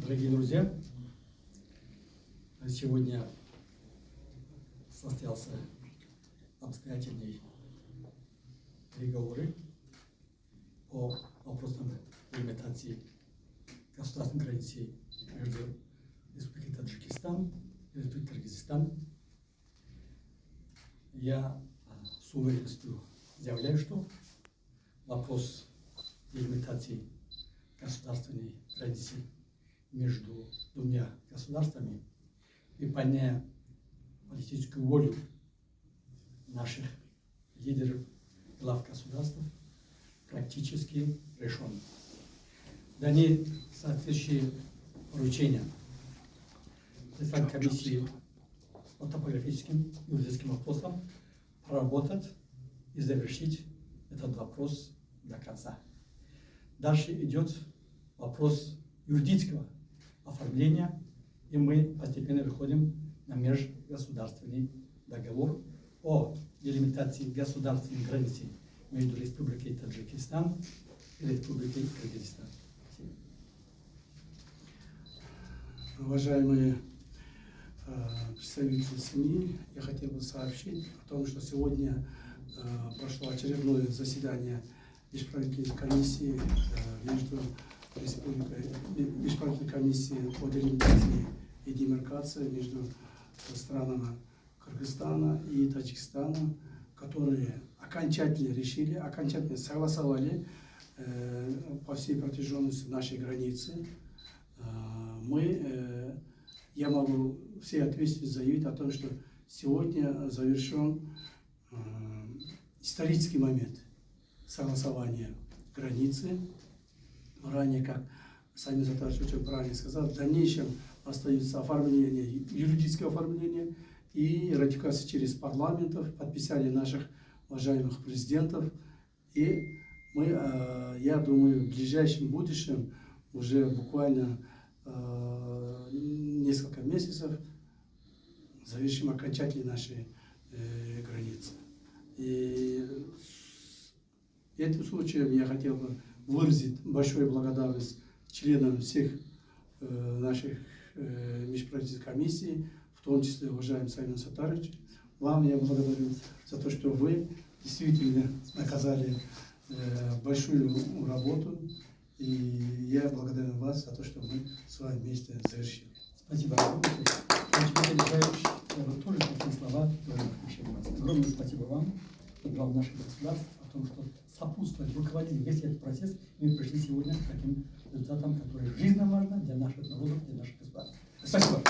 Дорогие друзья, сегодня состоялся обстоятельный переговоры по вопросам делимитации государственной границы между Республикой Таджикистан и Республикой Кыргызстан. Я с уверенностью заявляю, что вопрос делимитации государственной границы между двумя государствами, выполняя политическую волю наших лидеров, глав государств, практически решен. Даны соответствующие поручения председателю комиссии по топографическим и юридическим вопросам проработать и завершить этот вопрос до конца. Дальше идет вопрос юридического оформления, и мы постепенно выходим на межгосударственный договор о делимитации государственной границы между Республикой Таджикистан и Республикой Кыргызстан. Уважаемые представители СМИ, я хотел бы сообщить о том, что сегодня прошло очередное заседание межправительственной комиссии между межправительственной комиссией по делимитации и демаркации между странами Кыргызстана и Таджикистана, которые окончательно решили, окончательно согласовали по всей протяженности нашей границы. Я могу всей ответственностью заявить о том, что сегодня завершен исторический момент согласования границы. Ранее, как Самир Саттарович очень правильно сказал, в дальнейшем остается оформление, юридическое оформление и ратификация через парламентов, подписание наших уважаемых президентов. И мы, я думаю, в ближайшем будущем, уже буквально несколько месяцев, завершим окончательно наши границы. И этим случаем я хотел бы выразить большую благодарность членам всех наших межправительственных комиссий, в том числе уважаемый Самир Саттарович. Вам я благодарю за то, что вы действительно оказали большую работу, и я благодарен вас за то, что мы с вами вместе завершили. Спасибо. Вы тоже такие слова. Огромное спасибо вам, глав наших государств, о том, что сопутствовали, руководили весь этот процесс, и мы пришли сегодня к таким результатам, которые жизненно важны для наших народов, для наших государств. Спасибо.